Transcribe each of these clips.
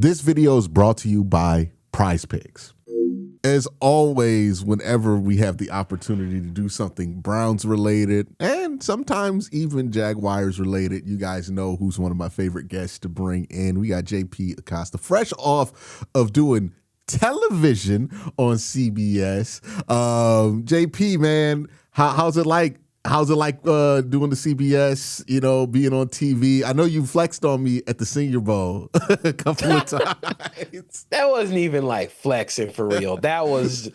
This video is brought to you by PrizePicks. As always, whenever we have the opportunity to do something Browns related and sometimes even Jaguars related, you guys know who's one of my favorite guests to bring in. We got JP ACOSTA, fresh off of doing television on CBS. JP, man, how's it like? How's it like doing the CBS, being on TV? I know you flexed on me at the Senior Bowl a couple of times. That wasn't even like flexing for real. That was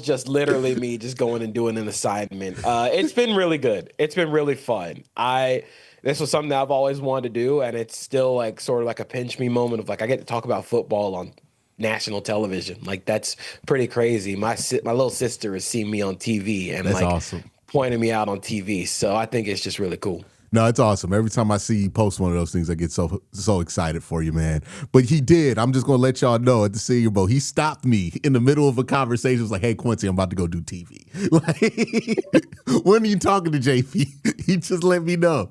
just literally me just going and doing an assignment. It's been really good. It's been really fun. This was something that I've always wanted to do, and it's still like sort of like a pinch me moment of like I get to talk about football on national television. Like that's pretty crazy. My little sister has seen me on TV, and that's like awesome. Pointing me out on TV. So I think it's just really cool. No, it's awesome. Every time I see you post one of those things, I get so excited for you, man. But he did. I'm just going to let y'all know at the Senior Bowl, he stopped me in the middle of a conversation. He was like, hey, Quincy, I'm about to go do TV. Like, when are you talking to JP? He just let me know,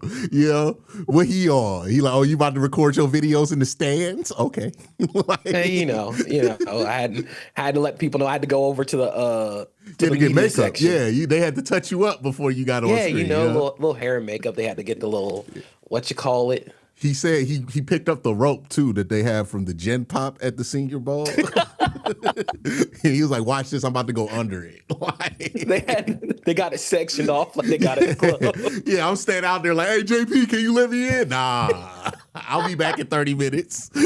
what he on. He like, oh, you about to record your videos in the stands? Okay. Like, hey, I had to let people know I had to go over to the to get makeup section. Yeah, they had to touch you up before you got on screen. Little hair and makeup. They had to get the little, what you call it? He said he picked up the rope, too, that they have from the Gen Pop at the Senior Bowl. He was like, watch this, I'm about to go under it. They got it sectioned off like they got it closed. Yeah, I'm standing out there like, hey, JP, can you let me in? Nah, I'll be back in 30 minutes. They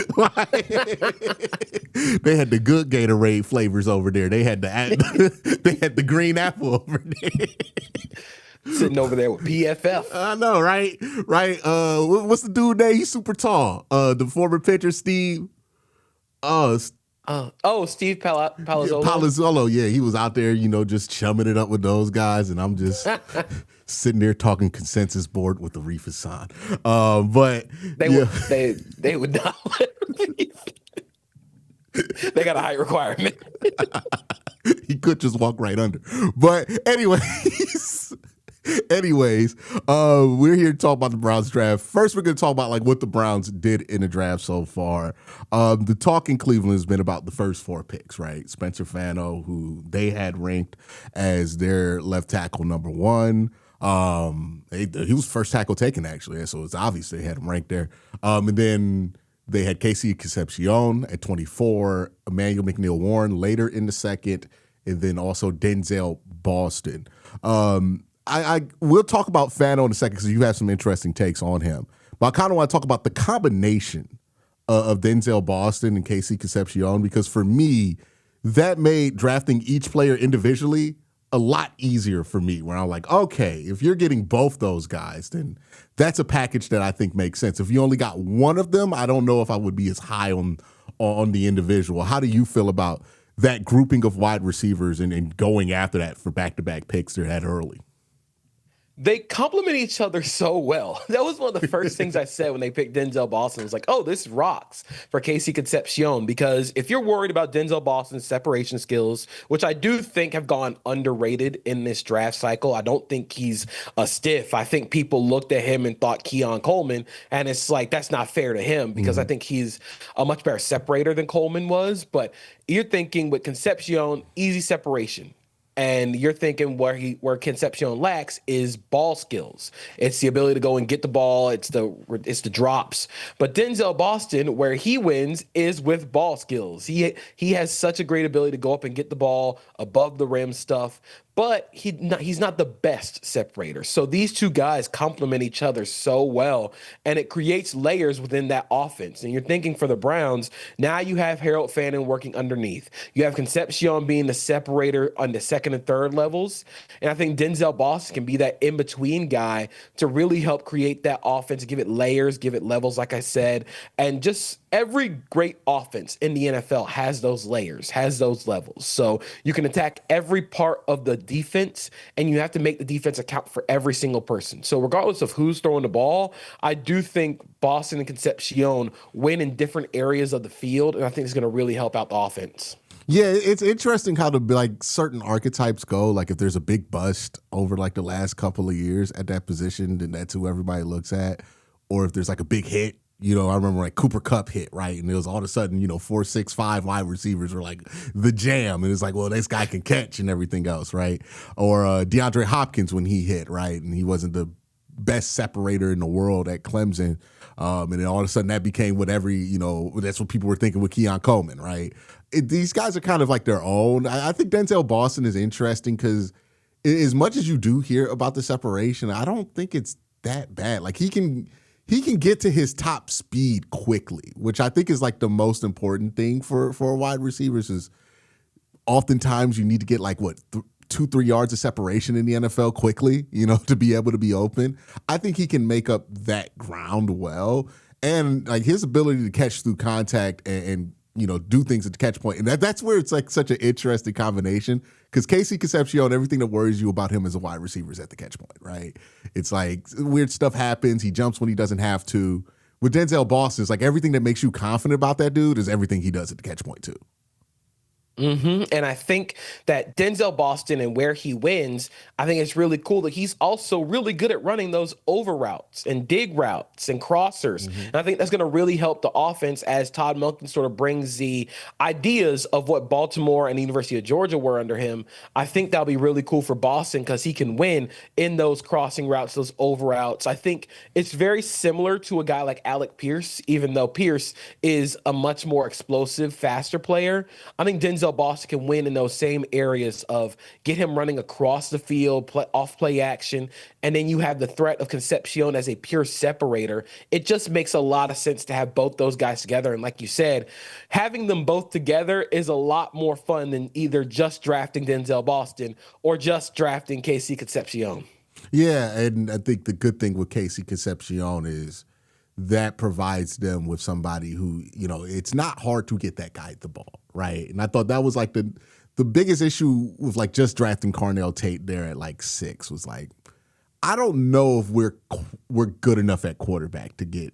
had the good Gatorade flavors over there. They had the green apple over there. Sitting over there with PFF. I know, right? What's the dude name? He's super tall. The former pitcher, Steve. Steve Palazzolo. Palazzolo, yeah, he was out there, just chumming it up with those guys, and I'm just sitting there talking consensus board with the Reef Hassan. But they would not let me. They got a height requirement. He could just walk right under. But Anyways, we're here to talk about the Browns draft. First, we're going to talk about like what the Browns did in the draft so far. The talk in Cleveland has been about the first 4 picks, right? Spencer Fano, who they had ranked as their left tackle number 1. He was first tackle taken, actually, so it's obvious they had him ranked there. And then they had Casey Concepcion at 24, Emmanuel McNeil-Warren later in the second, and then also Denzel Boston. We'll talk about Fano in a second because you have some interesting takes on him. But I kind of want to talk about the combination of Denzel Boston and Casey Concepcion, because for me, that made drafting each player individually a lot easier for me, where I'm like, okay, if you're getting both those guys, then that's a package that I think makes sense. If you only got one of them, I don't know if I would be as high on the individual. How do you feel about that grouping of wide receivers and going after that for back-to-back picks that early? They complement each other so well. That was one of the first things I said when they picked Denzel Boston. It was like, oh, this rocks for Casey Concepcion, because if you're worried about Denzel Boston's separation skills, which I do think have gone underrated in this draft cycle, I don't think he's a stiff. I think people looked at him and thought Keon Coleman, and it's like, that's not fair to him because I think he's a much better separator than Coleman was. But you're thinking with Concepcion, easy separation. And you're thinking where Concepcion lacks is ball skills. It's the ability to go and get the ball. It's the drops. But Denzel Boston, where he wins, is with ball skills. He has such a great ability to go up and get the ball above the rim stuff. But he's not the best separator. So these two guys complement each other so well, and it creates layers within that offense. And you're thinking for the Browns, now you have Harold Fannin working underneath. You have Concepcion being the separator on the second and third levels. And I think Denzel Boston can be that in-between guy to really help create that offense, give it layers, give it levels, like I said. And just every great offense in the NFL has those layers, has those levels. So you can attack every part of the defense, and you have to make the defense account for every single person. So regardless of who's throwing the ball, I do think Boston and Concepcion win in different areas of the field, and I think it's going to really help out the offense. Yeah, it's interesting how certain archetypes go. Like if there's a big bust over like the last couple of years at that position, then that's who everybody looks at. Or if there's like a big hit I remember like Cooper Kupp hit, right? And it was all of a sudden, 4-6-5 wide receivers were like the jam. And it's like, well, this guy can catch and everything else, right? Or DeAndre Hopkins when he hit, right? And he wasn't the best separator in the world at Clemson. And then all of a sudden that became that's what people were thinking with Keon Coleman, right? These guys are kind of like their own. I think Denzel Boston is interesting because as much as you do hear about the separation, I don't think it's that bad. Like he can get to his top speed quickly, which I think is like the most important thing for wide receivers is oftentimes you need to get like 2-3 yards of separation in the NFL quickly, to be able to be open. I think he can make up that ground well. And like his ability to catch through contact and do things at the catch point. And that's where it's like such an interesting combination because Casey Concepcion, everything that worries you about him as a wide receiver is at the catch point, right? It's like weird stuff happens. He jumps when he doesn't have to. With Denzel Boston, it's like everything that makes you confident about that dude is everything he does at the catch point too. And I think that Denzel Boston and where he wins, I think it's really cool that he's also really good at running those over routes and dig routes and crossers. And I think that's going to really help the offense as Todd Monken sort of brings the ideas of what Baltimore and the University of Georgia were under him. I think that'll be really cool for Boston because he can win in those crossing routes, those over routes. I think it's very similar to a guy like Alec Pierce, even though Pierce is a much more explosive, faster player. I think Denzel Boston can win in those same areas of get him running across the field, off play action, and then you have the threat of Concepcion as a pure separator. It just makes a lot of sense to have both those guys together. And like you said, having them both together is a lot more fun than either just drafting Denzel Boston or just drafting Casey Concepcion. Yeah, and I think the good thing with Casey Concepcion is that provides them with somebody who, it's not hard to get that guy the ball, right? And I thought that was like the biggest issue with like just drafting Carnell Tate there at like 6 was like, I don't know if we're good enough at quarterback to get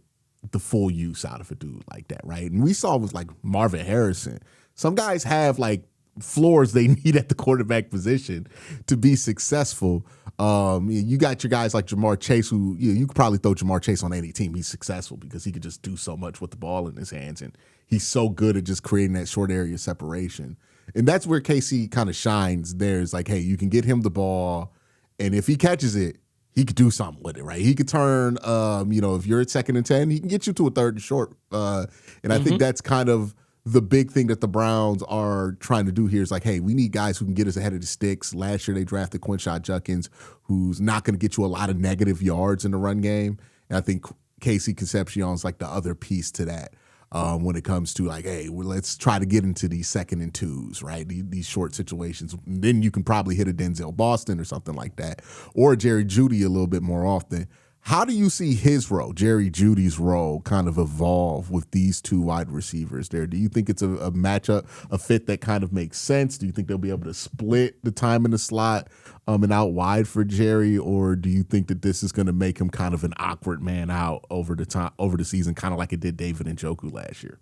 the full use out of a dude like that, right? And we saw with like Marvin Harrison, some guys have like floors they need at the quarterback position to be successful. You got your guys like Jamar Chase, who you could probably throw Jamar Chase on any team. He's successful because he could just do so much with the ball in his hands, and he's so good at just creating that short area separation. And that's where KC kind of shines. There's like, hey, you can get him the ball, and if he catches it, he could do something with it, right? He could turn, if you're at 2nd and 10, he can get you to a 3rd and short. And I think that's kind of the big thing that the Browns are trying to do here is like, hey, we need guys who can get us ahead of the sticks. Last year they drafted Quinshot Judkins, who's not going to get you a lot of negative yards in the run game. And I think Casey Concepcion's like the other piece to that when it comes to like, hey, let's try to get into these 2nd and 2s, right? These short situations. And then you can probably hit a Denzel Boston or something like that, or Jerry Jeudy a little bit more often. How do you see his role, Jerry Jeudy's role, kind of evolve with these two wide receivers there? Do you think it's a matchup, a fit that kind of makes sense? Do you think they'll be able to split the time in the slot and out wide for Jerry, or do you think that this is going to make him kind of an awkward man out over the season, kind of like it did David Njoku last year?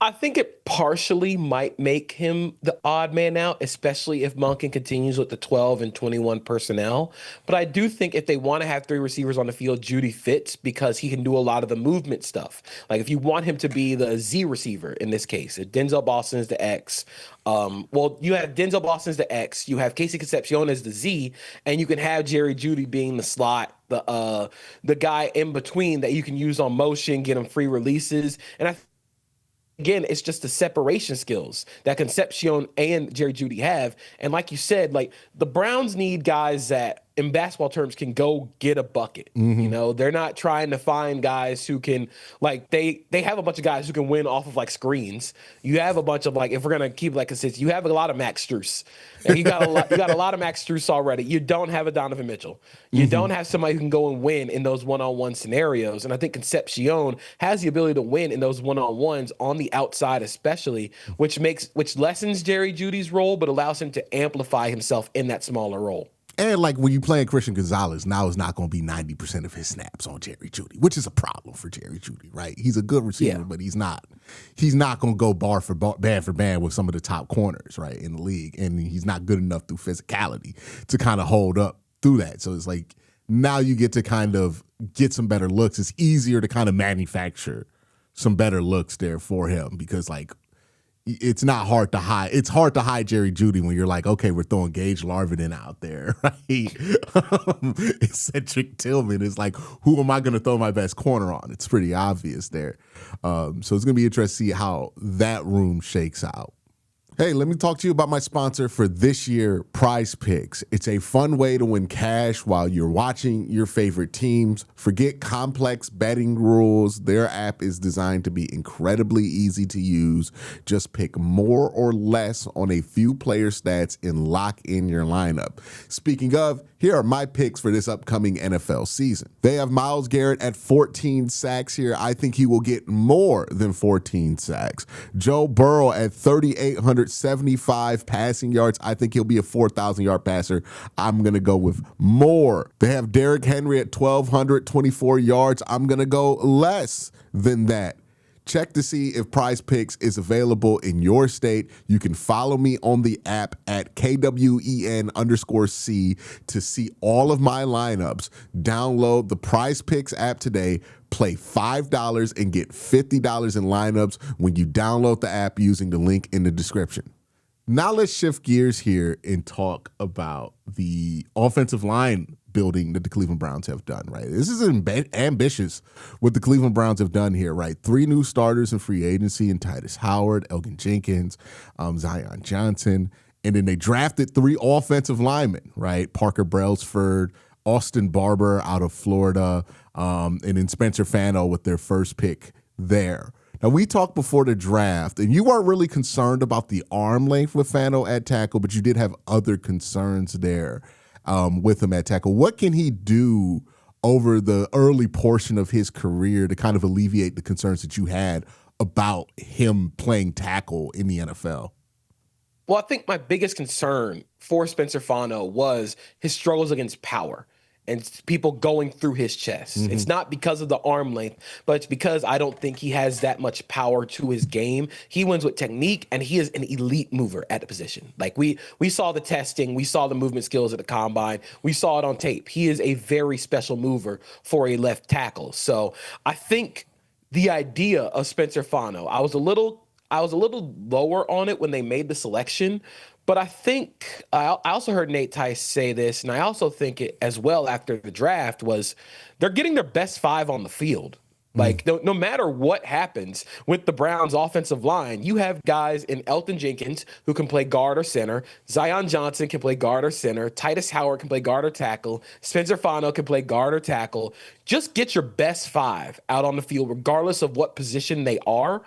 I think it partially might make him the odd man out, especially if Monken continues with the 12 and 21 personnel. But I do think if they want to have 3 receivers on the field, Jeudy fits because he can do a lot of the movement stuff. Like if you want him to be the Z receiver in this case, if Denzel Boston is the X, you have Denzel Boston as the X, you have Casey Concepcion as the Z, and you can have Jerry Jeudy being the slot, the guy in between that you can use on motion, get him free releases. And again, it's just the separation skills that Concepcion and Jerry Jeudy have. And like you said, like the Browns need guys that in basketball terms can go get a bucket. They're not trying to find guys who can they have a bunch of guys who can win off of like screens. You have a bunch of if we're gonna keep consistent, you have a lot of Max Strus. And you got a lot of Max Strus already. You don't have a Donovan Mitchell. You don't have somebody who can go and win in those one-on-one scenarios. And I think Concepcion has the ability to win in those one-on-ones on the outside, especially, which lessens Jerry Jeudy's role, but allows him to amplify himself in that smaller role. And like when you playing Christian Gonzalez, now it's not going to be 90% of his snaps on Jerry Jeudy, which is a problem for Jerry Jeudy, right? He's a good receiver, but he's not going to go band for band with some of the top corners, right, in the league. And he's not good enough through physicality to kind of hold up through that. So it's like now you get to kind of get some better looks. It's easier to kind of manufacture some better looks there for him because like it's not hard to hide. It's hard to hide Jerry Jeudy when you're like, okay, we're throwing Gage Larvin out there, right? Eccentric Tillman is like, who am I going to throw my best corner on? It's pretty obvious there. So it's going to be interesting to see how that room shakes out. Hey, let me talk to you about my sponsor for this year, PrizePicks. It's a fun way to win cash while you're watching your favorite teams. Forget complex betting rules. Their app is designed to be incredibly easy to use. Just pick more or less on a few player stats and lock in your lineup. Speaking of, here are my picks for this upcoming NFL season. They have Myles Garrett at 14 sacks here. I think he will get more than 14 sacks. Joe Burrow at 3,875 passing yards. I think he'll be a 4,000-yard passer. I'm going to go with more. They have Derrick Henry at 1,224 yards. I'm going to go less than that. Check to see if PrizePicks is available in your state. You can follow me on the app at KWEN_C to see all of my lineups. Download the PrizePicks app today. Play $5 and get $50 in lineups when you download the app using the link in the description. Now let's shift gears here and talk about the offensive line building that the Cleveland Browns have done, right? This is ambitious what the Cleveland Browns have done here, right? 3 new starters in free agency in Titus Howard, Elgin Jenkins, Zion Johnson, and then they drafted 3 offensive linemen, right? Parker Brailsford, Austin Barber out of Florida, and then Spencer Fano with their first pick there. Now, we talked before the draft, and you weren't really concerned about the arm length with Fano at tackle, but you did have other concerns there with him at tackle. What can he do over the early portion of his career to kind of alleviate the concerns that you had about him playing tackle in the NFL? Well, I think my biggest concern for Spencer Fano was his struggles against power and people going through his chest. Mm-hmm. It's not because of the arm length, but it's because I don't think he has that much power to his game. He wins with technique, and he is an elite mover at the position. Like we saw the testing, we saw the movement skills at the combine, we saw it on tape. He is a very special mover for a left tackle. So I think the idea of Spencer Fano, I was a little lower on it when they made the selection, but I think I also heard Nate Tice say this, and I also think it as well after the draft was they're getting their best 5 on the field. Like no matter what happens with the Browns offensive line, you have guys in Elgton Jenkins who can play guard or center. Zion Johnson can play guard or center. Titus Howard can play guard or tackle. Spencer Fano can play guard or tackle. Just get your best 5 out on the field, regardless of what position they are.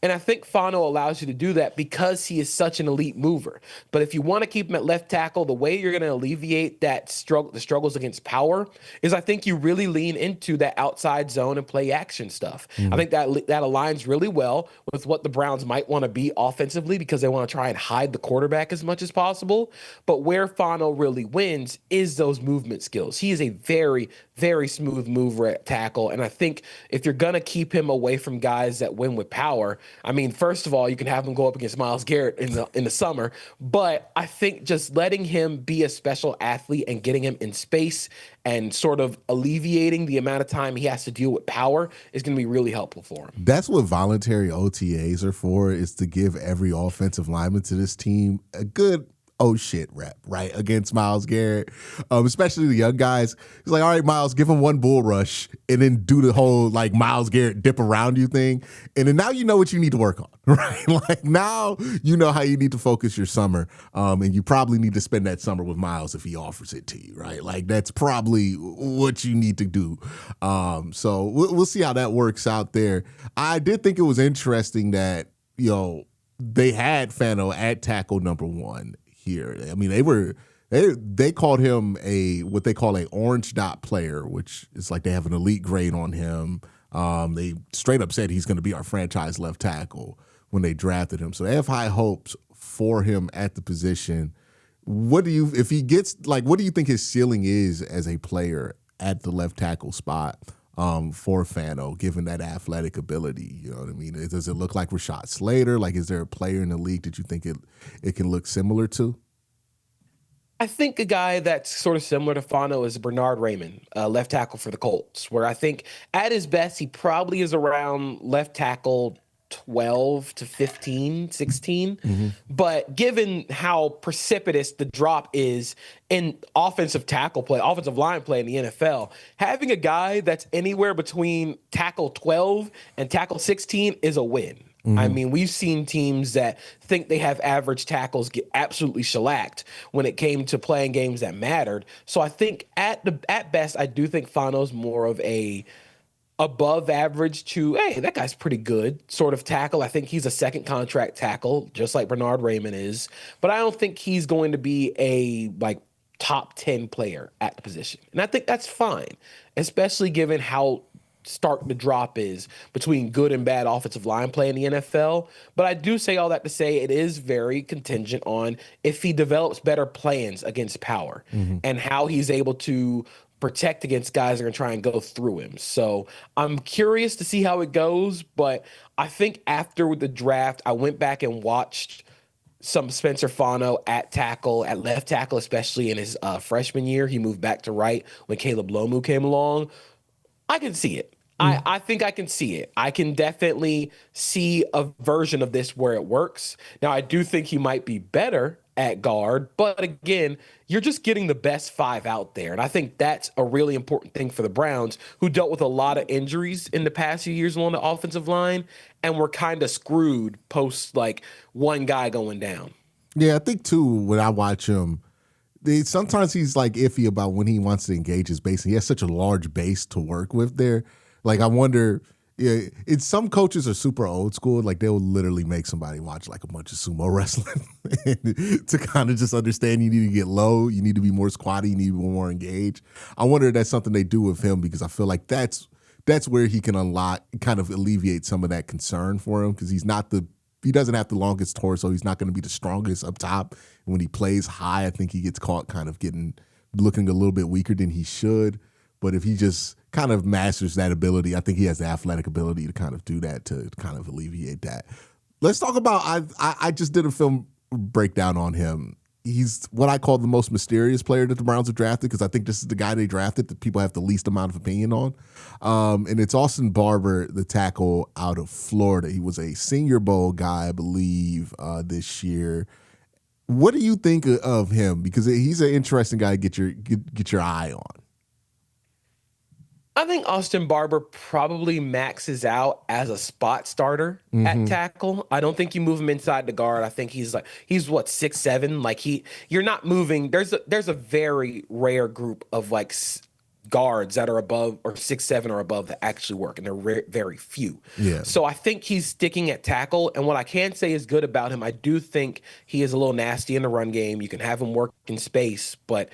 And I think Fano allows you to do that because he is such an elite mover. But if you want to keep him at left tackle, the way you're going to alleviate that the struggles against power is I think you really lean into that outside zone and play action stuff. I think that aligns really well with what the Browns might want to be offensively because they want to try and hide the quarterback as much as possible. But where Fano really wins is those movement skills. He is a very, very smooth mover at tackle. And I think if you're going to keep him away from guys that win with power, I mean, first of all, you can have him go up against Myles Garrett in the summer, but I think just letting him be a special athlete and getting him in space and sort of alleviating the amount of time he has to deal with power is going to be really helpful for him. That's what voluntary OTAs are for, is to give every offensive lineman to this team a good oh shit rep, right, against Myles Garrett, especially the young guys. He's like, all right, Myles, give him one bull rush and then do the whole like Myles Garrett dip around you thing. And then now you know what you need to work on, right? Like now you know how you need to focus your summer. And you probably need to spend that summer with Myles if he offers it to you, right? Like that's probably what you need to do. So we'll see how that works out there. I did think it was interesting that, they had Fano at tackle number 1 here. I mean, they called him what they call a orange dot player, which is like they have an elite grade on him. They straight up said he's going to be our franchise left tackle when they drafted him. So they have high hopes for him at the position. What do you think his ceiling is as a player at the left tackle spot for Fano, given that athletic ability? You know what I mean? Does it look like Rashad Slater? Like, is there a player in the league that you think it can look similar to? I think a guy that's sort of similar to Fano is Bernard Raymond, left tackle for the Colts, where I think at his best, he probably is around left tackle 12 to 15, 16. Hmm. But given how precipitous the drop is in offensive tackle play, offensive line play in the NFL, having a guy that's anywhere between tackle 12 and tackle 16 is a win. I Hmm. mean, we've seen teams that think they have average tackles get absolutely shellacked when it came to playing games that mattered. So I think at best, I do think Fano's more of a above average to, hey, that guy's pretty good sort of tackle. I think he's a second contract tackle, just like Bernard Raymond is. But I don't think he's going to be a like top 10 player at the position. And I think that's fine, especially given how stark the drop is between good and bad offensive line play in the NFL. But I do say all that to say it is very contingent on if he develops better plans against power Hmm. and how he's able to protect against guys that are going to try and go through him. So I'm curious to see how it goes. But I think after the draft, I went back and watched some Spencer Fano at tackle, at left tackle, especially in his freshman year. He moved back to right when Caleb Lomu came along. I can see it. I think I can see it. I can definitely see a version of this where it works. Now, I do think he might be better at guard, but again, you're just getting the best five out there. And I think that's a really important thing for the Browns, who dealt with a lot of injuries in the past few years along the offensive line and were kind of screwed post like one guy going down. Yeah, I think too, when I watch him, sometimes he's like iffy about when he wants to engage his base. He has such a large base to work with there. Like I wonder, yeah, it's some coaches are super old school. Like they'll literally make somebody watch like a bunch of sumo wrestling to kind of just understand you need to get low, you need to be more squatty, you need to be more engaged. I wonder if that's something they do with him because I feel like that's where he can unlock, kind of alleviate some of that concern for him because he doesn't have the longest torso. He's not going to be the strongest up top. And when he plays high, I think he gets caught kind of looking a little bit weaker than he should. But if he just kind of masters that ability, I think he has the athletic ability to kind of do that, to kind of alleviate that. Let's talk about, I just did a film breakdown on him. He's what I call the most mysterious player that the Browns have drafted because I think this is the guy they drafted that people have the least amount of opinion on. And it's Austin Barber, the tackle out of Florida. He was a Senior Bowl guy, I believe, this year. What do you think of him? Because he's an interesting guy to get your eye on. I think Austin Barber probably maxes out as a spot starter at Mm-hmm. tackle. I don't think you move him inside the guard. I think he's what 6'7". Like you're not moving. There's a very rare group of like guards that are above or 6'7" or above that actually work, and they're very few. Yeah. So I think he's sticking at tackle. And what I can say is good about him, I do think he is a little nasty in the run game. You can have him work in space, but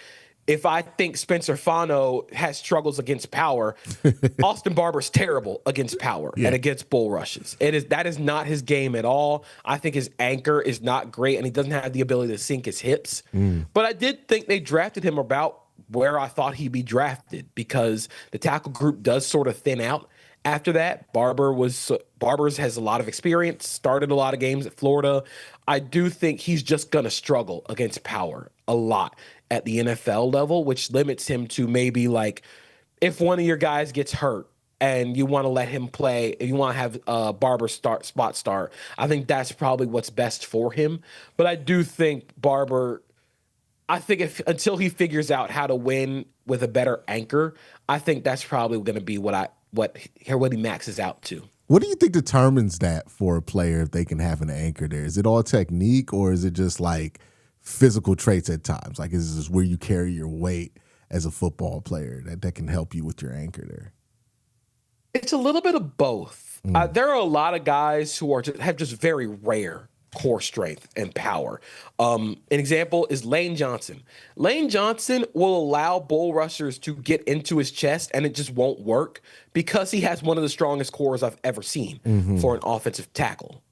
if I think Spencer Fano has struggles against power, Austin Barber's terrible against power Yeah. and against bull rushes. That is not his game at all. I think his anchor is not great, and he doesn't have the ability to sink his hips. But I did think they drafted him about where I thought he'd be drafted because the tackle group does sort of thin out. After that, Barber's has a lot of experience, started a lot of games at Florida. I do think he's just gonna struggle against power a lot at the NFL level, which limits him to maybe like if one of your guys gets hurt and you want to let him play, if you want to have Barber spot start, I think that's probably what's best for him. But I do think Barber, I think if until he figures out how to win with a better anchor, I think that's probably going to be what he maxes out to. What do you think determines that for a player if they can have an anchor there? Is it all technique or is it just like physical traits at times? Like is this where you carry your weight as a football player that can help you with your anchor there? It's a little bit of both. There are a lot of guys who have just very rare core strength and power. An example is Lane Johnson. Lane Johnson will allow bull rushers to get into his chest and it just won't work because he has one of the strongest cores I've ever seen for an offensive tackle.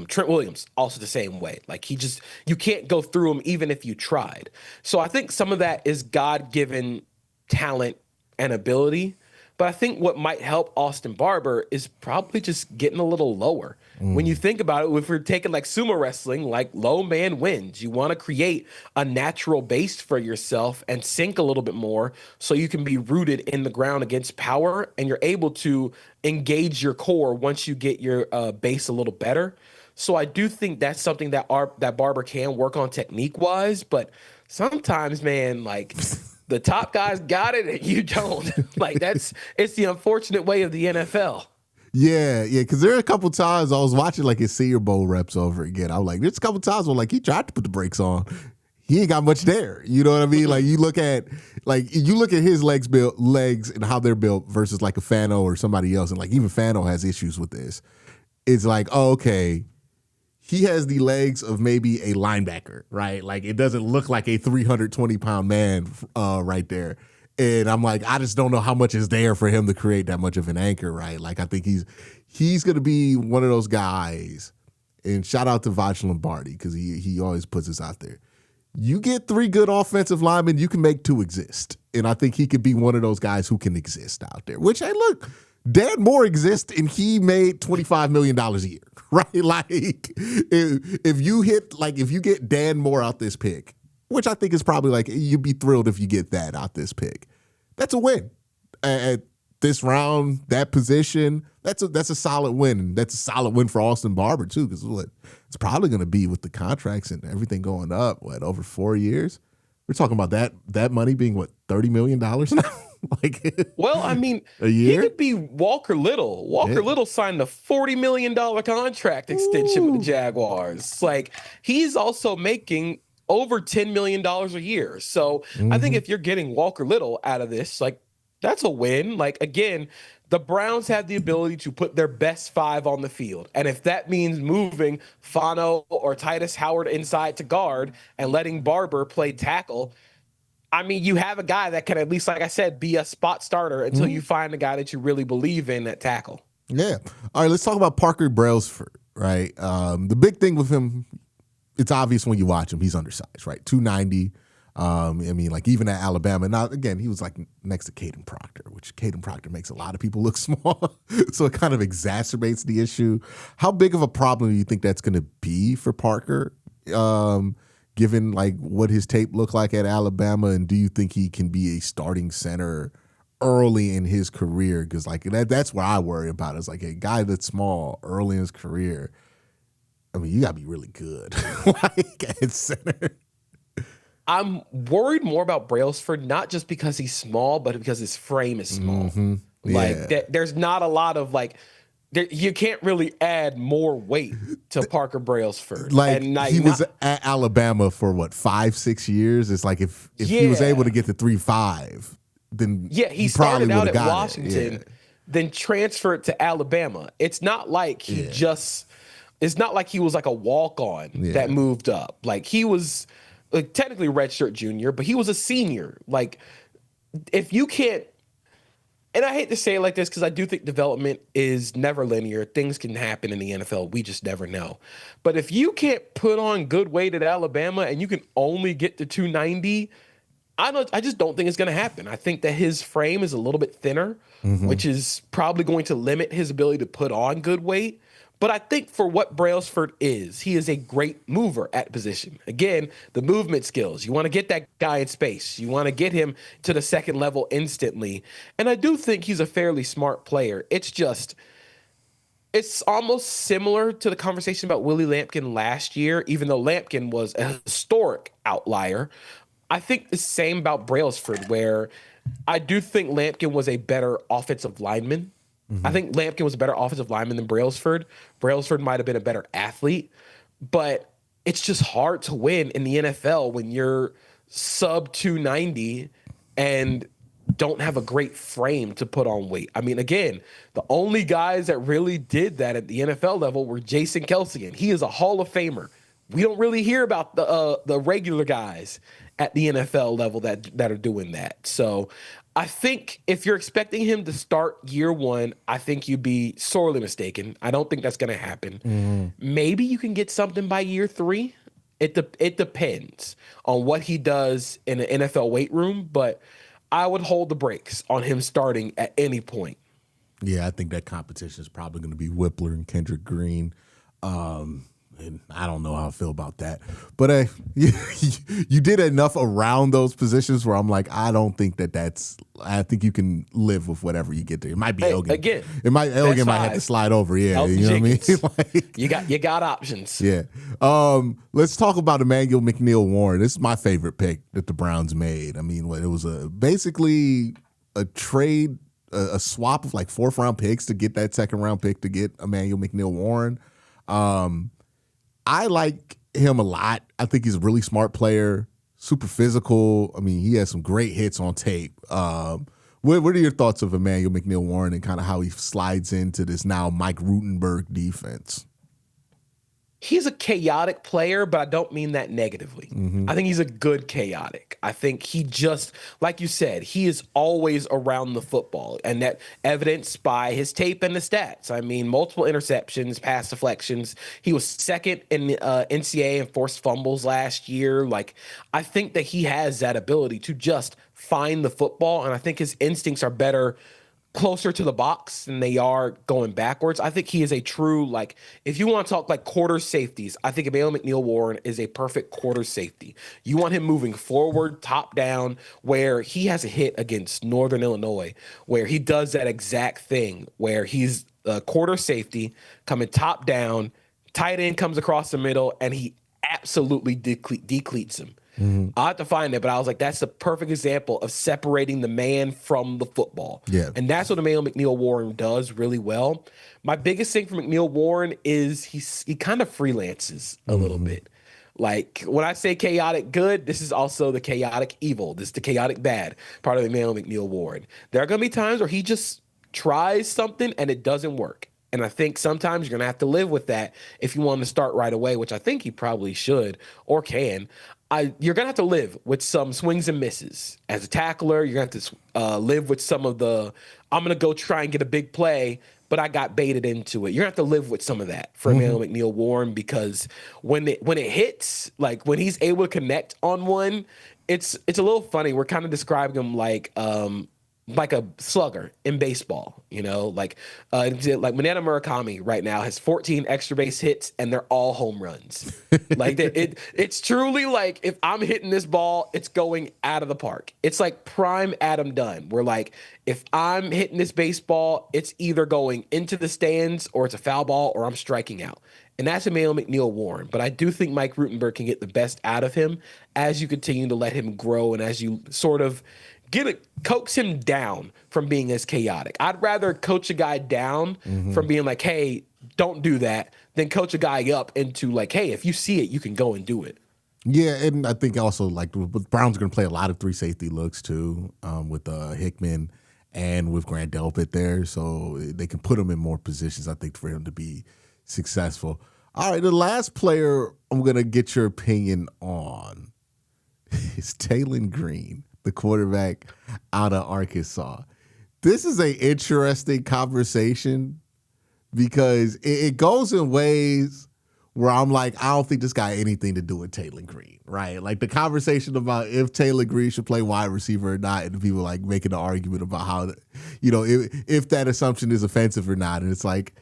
Trent Williams, also the same way. Like you can't go through him even if you tried. So I think some of that is God-given talent and ability. But I think what might help Austin Barber is probably just getting a little lower. When you think about it, if we're taking like sumo wrestling, like low man wins. You want to create a natural base for yourself and sink a little bit more so you can be rooted in the ground against power and you're able to engage your core once you get your base a little better. So I do think that's something that Barber can work on technique wise, but sometimes, man, like the top guys got it and you don't. Like it's the unfortunate way of the NFL. Yeah, because there are a couple times I was watching like his Senior Bowl reps over again. I'm like, there's a couple times where like he tried to put the brakes on. He ain't got much there. You know what I mean? Like you look at his legs and how they're built versus like a Fano or somebody else, and like even Fano has issues with this. It's like, oh, okay, he has the legs of maybe a linebacker, right? Like it doesn't look like a 320-pound man right there. And I'm like, I just don't know how much is there for him to create that much of an anchor, right? Like I think he's going to be one of those guys. And shout out to Vaj Lombardi because he always puts us out there. You get 3 good offensive linemen, you can make 2 exist. And I think he could be one of those guys who can exist out there. Which, hey, look, Dan Moore exists and he made $25 million a year, right? Like if you get Dan Moore out this pick, which I think is probably like, you'd be thrilled if you get that out this pick. That's a win. At this round, that position, that's a solid win. That's a solid win for Austin Barber too, because it's probably going to be with the contracts and everything going up, over 4 years. We're talking about that money being $30 million now? Like, well, I mean, a year? he could be Walker Little. Walker Little signed a $40 million contract extension with the Jaguars. It's like he's also making over $10 million a year. So I think if you're getting Walker Little out of this, like that's a win. Like again, the Browns have the ability to put their best 5 on the field. And if that means moving Fano or Titus Howard inside to guard and letting Barber play tackle, I mean, you have a guy that can at least, like I said, be a spot starter until you find a guy that you really believe in at tackle. Yeah. All right, let's talk about Parker Brailsford, right? The big thing with him, it's obvious when you watch him, he's undersized, right? 290. I mean, like even at Alabama. Now, again, he was like next to Caden Proctor, which Caden Proctor makes a lot of people look small. So it kind of exacerbates the issue. How big of a problem do you think that's going to be for Parker, given like what his tape looked like at Alabama? And do you think he can be a starting center early in his career? Because like that's where I worry about it. It's like a guy that's small early in his career. I mean, you got to be really good like at center. I'm worried more about Brailsford, not just because he's small, but because his frame is small. Mm-hmm. Like there's not a lot of like, you can't really add more weight to Parker Brailsford. Like, and he was at Alabama for 5-6 years. It's like if he was able to get to 3.5, then he started out at Washington, then transferred to Alabama. It's not like it's not like he was like a walk-on that moved up. Like he was like technically redshirt junior, but he was a senior. Like if you can't, and I hate to say it like this because I do think development is never linear. Things can happen in the NFL. We just never know. But if you can't put on good weight at Alabama and you can only get to 290, I just don't think it's going to happen. I think that his frame is a little bit thinner, which is probably going to limit his ability to put on good weight. But I think for what Brailsford is, he is a great mover at position. Again, the movement skills. You want to get that guy in space. You want to get him to the second level instantly. And I do think he's a fairly smart player. It's almost similar to the conversation about Willie Lampkin last year, even though Lampkin was a historic outlier. I think the same about Brailsford, where I do think Lampkin was a better offensive lineman. I think Lampkin was a better offensive lineman than Brailsford. Brailsford might have been a better athlete, but it's just hard to win in the NFL when you're sub 290 and don't have a great frame to put on weight. I mean, again, the only guys that really did that at the NFL level were Jason Kelce, and he is a Hall of Famer. We don't really hear about the regular guys at the NFL level that are doing that. So I think if you're expecting him to start year one, I think you'd be sorely mistaken. I don't think that's going to happen. Maybe you can get something by year 3. It depends on what he does in an NFL weight room, but I would hold the brakes on him starting at any point. Yeah, I think that competition is probably going to be Whippler and Kendrick Green. And I don't know how I feel about that. But you did enough around those positions where I'm like, I don't think I think you can live with whatever you get there. It might be Elgin. Again, Elgin might have to slide over. Yeah, Elton you know Jenkins. what I mean? Like, you got options. Yeah. Let's talk about Emmanuel McNeil-Warren. This is my favorite pick that the Browns made. I mean, it was basically a trade, a swap of like 4th round picks to get that 2nd round pick to get Emmanuel McNeil-Warren. I like him a lot. I think he's a really smart player, super physical. I mean, he has some great hits on tape. What are your thoughts of Emmanuel McNeil-Warren and kind of how he slides into this now Mike Rutenberg defense? He's a chaotic player, but I don't mean that negatively. I think he's a good chaotic. I think he just, like you said, he is always around the football, and that evidenced by his tape and the stats. I mean, multiple interceptions, pass deflections. He was 2nd in the NCAA in forced fumbles last year. Like, I think that he has that ability to just find the football, and I think his instincts are better closer to the box than they are going backwards. I think he is a true, like, if you want to talk like quarter safeties, I think Emmanuel McNeil-Warren is a perfect quarter safety. You want him moving forward, top down, where he has a hit against Northern Illinois, where he does that exact thing, where he's a quarter safety coming top down, tight end comes across the middle, and he absolutely decleats him. I have to find it, but I was like, that's the perfect example of separating the man from the football. Yeah. And that's what Emmanuel McNeil-Warren does really well. My biggest thing for McNeil-Warren is he kind of freelances a little bit. Like, when I say chaotic good, this is also the chaotic evil. This is the chaotic bad part of Emmanuel McNeil-Warren. There are going to be times where he just tries something and it doesn't work. And I think sometimes you're going to have to live with that if you want to start right away, which I think he probably should or can. You're going to have to live with some swings and misses. As a tackler, you're going to have to live with some of the, I'm going to go try and get a big play, but I got baited into it. You're going to have to live with some of that for Emmanuel McNeil-Warren, because when it hits, like when he's able to connect on one, it's a little funny. We're kind of describing him like a slugger in baseball, like Manana Murakami right now has 14 extra base hits and they're all home runs. Like it's truly like, if I'm hitting this ball, it's going out of the park. It's like prime Adam Dunn. Where like, if I'm hitting this baseball, it's either going into the stands or it's a foul ball or I'm striking out. And that's Emmanuel McNeil-Warren. But I do think Mike Rutenberg can get the best out of him as you continue to let him grow and as you sort of coax him down from being as chaotic. I'd rather coach a guy down from being like, hey, don't do that, than coach a guy up into like, hey, if you see it, you can go and do it. Yeah, and I think also like the Browns are going to play a lot of 3 safety looks too, with Hickman and with Grant Delpit there, so they can put him in more positions, I think, for him to be successful. All right, the last player I'm going to get your opinion on is Taylon Green, the quarterback out of Arkansas. This is an interesting conversation because it goes in ways where I'm like, I don't think this guy had anything to do with Taylon Green, right? Like the conversation about if Taylon Green should play wide receiver or not, and people like making an argument about how, if that assumption is offensive or not. And it's like,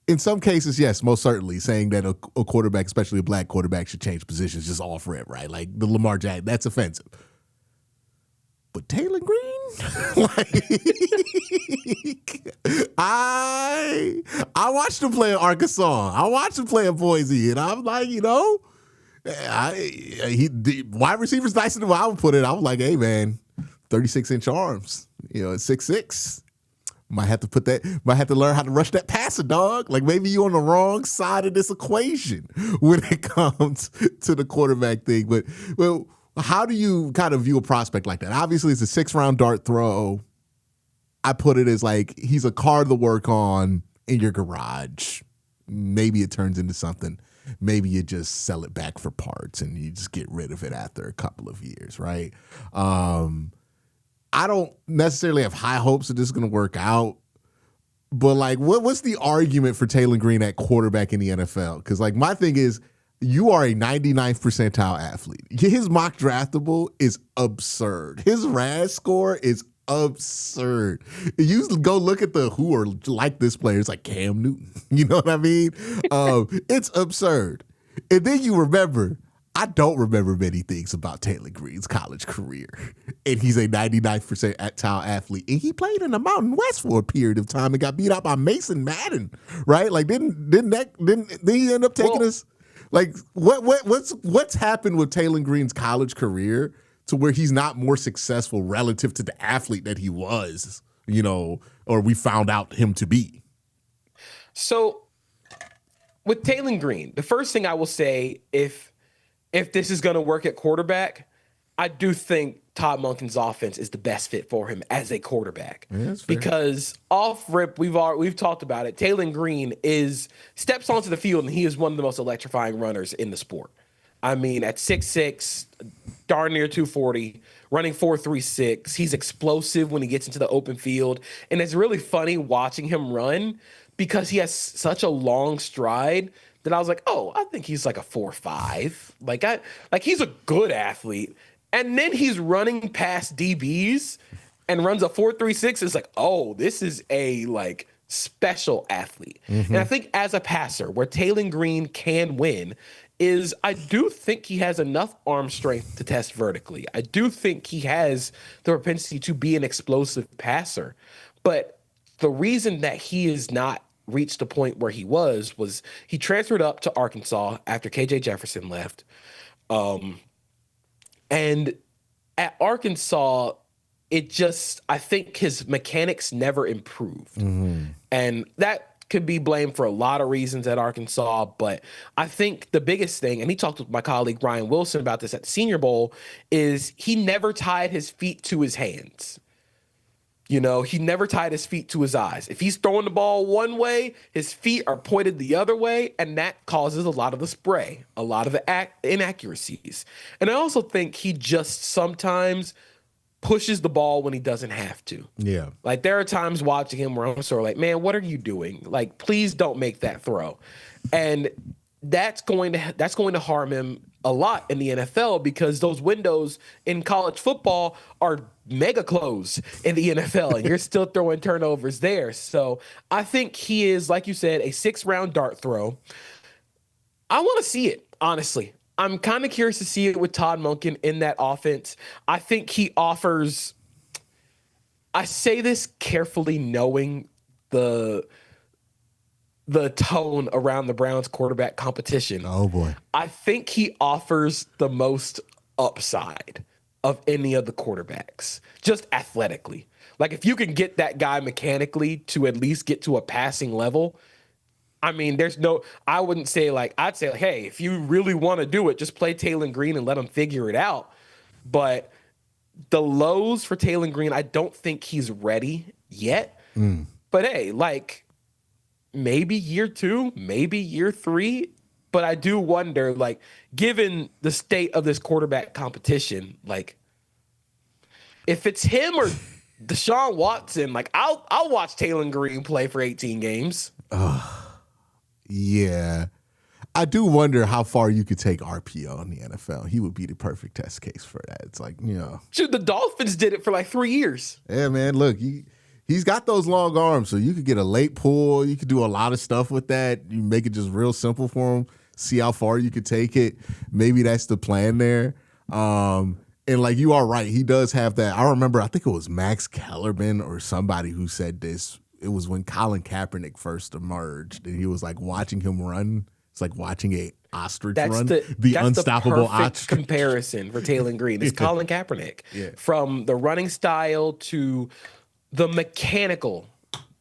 in some cases, yes, most certainly, saying that a quarterback, especially a black quarterback, should change positions just off rip, right? Like the Lamar Jackson, that's offensive. But Taylon Green, like, I watched him play in Arkansas. I watched him play in Boise, and I'm like, wide receiver's nicer than what I would put it. I was like, hey man, 36-inch arms, at 6'6". Might have to learn how to rush that passer, dog. Like maybe you on the wrong side of this equation when it comes to the quarterback thing. But well, how do you kind of view a prospect like that? Obviously, it's a 6th-round dart throw. I put it as like he's a car to work on in your garage. Maybe it turns into something. Maybe you just sell it back for parts and you just get rid of it after a couple of years, right? I don't necessarily have high hopes that this is going to work out. But like, what's the argument for Taylon Green at quarterback in the NFL? Because like my thing is, you are a 99th percentile athlete. His mock draftable is absurd. His RAS score is absurd. You go look at the who are like this player. It's like Cam Newton. You know what I mean? It's absurd. And then you remember, I don't remember many things about Taylor Green's college career. And he's a 99th percentile athlete. And he played in the Mountain West for a period of time and got beat out by Mason Madden, right? Like, didn't he end up taking us? Like, what's happened with Taylor Green's college career to where he's not more successful relative to the athlete that he was, or we found out him to be? So with Taylor Green, the first thing I will say, if this is going to work at quarterback, I do think Todd Monken's offense is the best fit for him as a quarterback. Yeah, because off rip, we've talked about it. Taylor Green steps onto the field and he is one of the most electrifying runners in the sport. I mean, at 6'6", darn near 240, running 4.36, he's explosive when he gets into the open field, and it's really funny watching him run because he has such a long stride that I was like, oh, I think he's like a 4.5. Like he's a good athlete. And then he's running past DBs and runs a 4.36. It's like, oh, this is a like special athlete. And I think as a passer, where Taylor Green can win is I do think he has enough arm strength to test vertically. I do think he has the propensity to be an explosive passer. But the reason that he has not reached the point where he was he transferred up to Arkansas after KJ Jefferson left. And at Arkansas, I think his mechanics never improved. And that could be blamed for a lot of reasons at Arkansas, but I think the biggest thing, and he talked with my colleague Ryan Wilson about this at the Senior Bowl, is he never tied his feet to his hands. He never tied his feet to his eyes. If he's throwing the ball one way, his feet are pointed the other way, and that causes a lot of the spray, a lot of the inaccuracies. And I also think he just sometimes pushes the ball when he doesn't have to. Yeah. Like there are times watching him where I'm sort of like, man, what are you doing? Like, please don't make that throw. And that's going to harm him a lot in the NFL because those windows in college football are mega close in the NFL and you're still throwing turnovers there. So I think he is, like you said, a 6-round dart throw. I want to see it, honestly. I'm kind of curious to see it with Todd Monken in that offense. I think he offers, I say this carefully knowing the tone around the Browns quarterback competition. Oh boy. I think he offers the most upside of any of the quarterbacks, just athletically. Like if you can get that guy mechanically to at least get to a passing level, I mean, I wouldn't say I'd say, hey, if you really want to do it, just play Taylor Green and let him figure it out. But the lows for Taylor Green, I don't think he's ready yet. But hey, maybe year 2, maybe year 3. But I do wonder, given the state of this quarterback competition, if it's him or Deshaun Watson, I'll watch Taylor Green play for 18 games. Yeah. I do wonder how far you could take RPO in the NFL. He would be the perfect test case for that. It's Shoot, the Dolphins did it for 3 years. Yeah, man. Look, he's got those long arms, so you could get a late pull. You could do a lot of stuff with that. You make it just real simple for him. See how far you could take it. Maybe that's the plan there. And you are right. He does have that. I remember, I think it was Max Kellerman or somebody who said this. It was when Colin Kaepernick first emerged, and he was watching him run. It's like watching a ostrich run. The unstoppable ostrich comparison for Taylor Green is Colin Kaepernick. From the running style to the mechanical,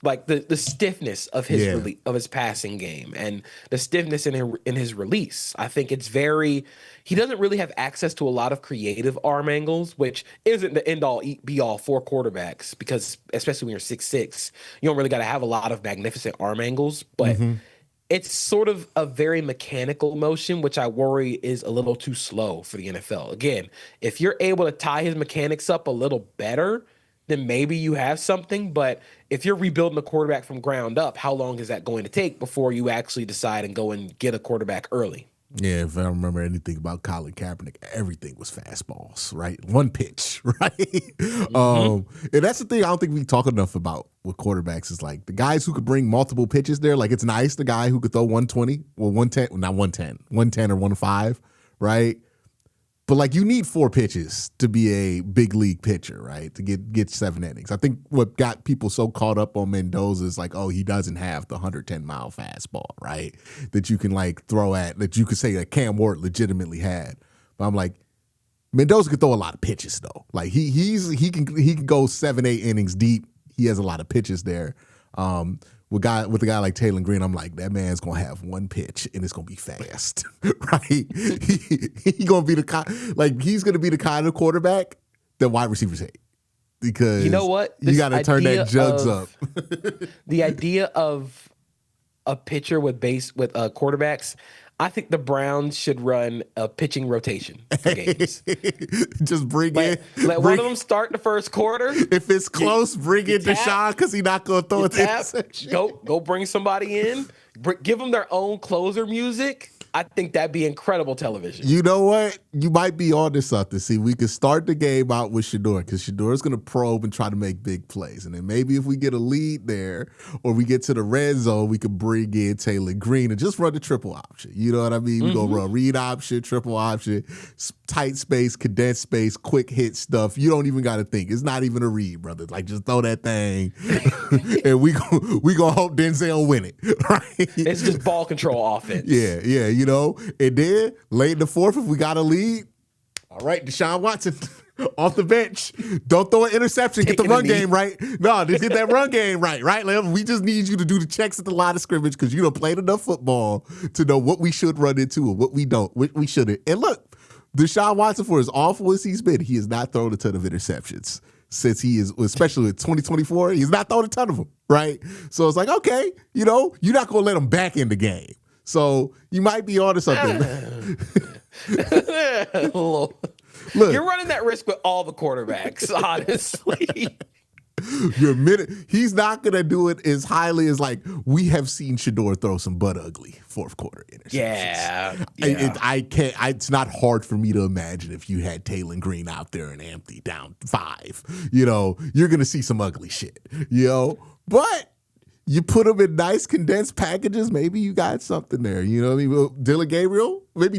the stiffness of his of his passing game and the stiffness in his release. I think it's he doesn't really have access to a lot of creative arm angles, which isn't the end all be all for quarterbacks because especially when you're 6'6", you don't really got to have a lot of magnificent arm angles, but it's sort of a very mechanical motion, which I worry is a little too slow for the NFL. Again, if you're able to tie his mechanics up a little better, then maybe you have something. But if you're rebuilding a quarterback from ground up, how long is that going to take before you actually decide and go and get a quarterback early? Yeah, if I remember anything about Colin Kaepernick, everything was fastballs, right? One pitch, right? And that's the thing I don't think we talk enough about with quarterbacks is like the guys who could bring multiple pitches there. Like it's nice the guy who could throw 120, well 110, not 110, 110 or 105, right? But like you need 4 pitches to be a big league pitcher, right? To get 7 innings. I think what got people so caught up on Mendoza is like, oh, he doesn't have the 110-mile fastball, right? That you can like throw at, that you could say that Cam Ward legitimately had. But I'm like, Mendoza could throw a lot of pitches though. Like he can go 7-8 innings deep. He has a lot of pitches there. With a guy like Taylor Green, I'm like, that man's gonna have one pitch and it's gonna be fast, right? He's gonna be he's gonna be the kind of quarterback that wide receivers hate because you know what, you got to turn that jugs up. The idea of a pitcher with quarterbacks. I think the Browns should run a pitching rotation for games. Just bring one of them start the first quarter. If it's close, bring in Deshaun because he's not going to throw it to interception. Go bring somebody in. Give them their own closer music. I think that'd be incredible television. You know what? You might be on to something. See, we could start the game out with Shador because Shador's going to probe and try to make big plays. And then maybe if we get a lead there or we get to the red zone, we could bring in Taylor Green and just run the triple option. You know what I mean? We're going to run read option, triple option, tight space, condensed space, quick hit stuff. You don't even got to think. It's not even a read, brother. Like, just throw that thing and we going to hope Denzel win it, right? It's just ball control offense. Yeah, you know. And then late in the fourth, if we got a lead, all right, Deshaun Watson off the bench. Don't throw an interception. Get the run game right. No, just get that run game right? We just need you to do the checks at the line of scrimmage because you done played enough football to know what we should run into and what we don't, what we shouldn't. And look, Deshaun Watson, for as awful as he's been, he has not thrown a ton of interceptions since he is, especially with 2024, he's not thrown a ton of them, right? So it's like, okay, you know, you're not going to let him back in the game. So you might be onto something. Look, you're running that risk with all the quarterbacks, honestly. He's not going to do it as highly as like we have seen Shador throw some butt ugly fourth quarter interceptions. Yeah. It's not hard for me to imagine if you had Taylor Green out there and empty down 5. You know, you're going to see some ugly shit. You know, but you put them in nice condensed packages, maybe you got something there. You know what I mean? Well, Dylan Gabriel, maybe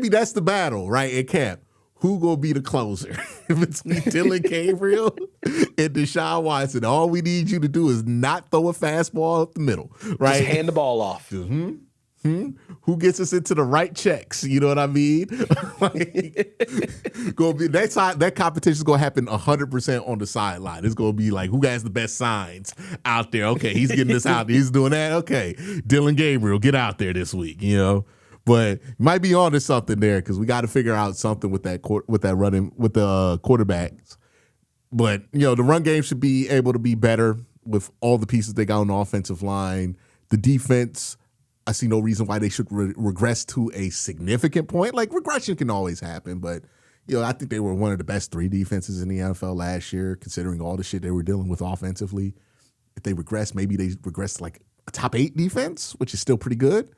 that's the battle, right, at camp. Who gonna be the closer? Between Dylan Gabriel and Deshaun Watson, all we need you to do is not throw a fastball up the middle, right? Just hand the ball off. Who gets us into the right checks? You know what I mean? Gonna be that competition is gonna happen 100% on the sideline. It's gonna be like who has the best signs out there. Okay, he's getting this out. He's doing that. Okay, Dylan Gabriel, get out there this week. You know. But you might be onto something there because we got to figure out something with the quarterbacks. But you know, the run game should be able to be better with all the pieces they got on the offensive line. The defense, I see no reason why they should regress to a significant point. Like regression can always happen, but you know, I think they were one of the best 3 defenses in the NFL last year, considering all the shit they were dealing with offensively. If they regress, maybe they regress to like a top 8 defense, which is still pretty good.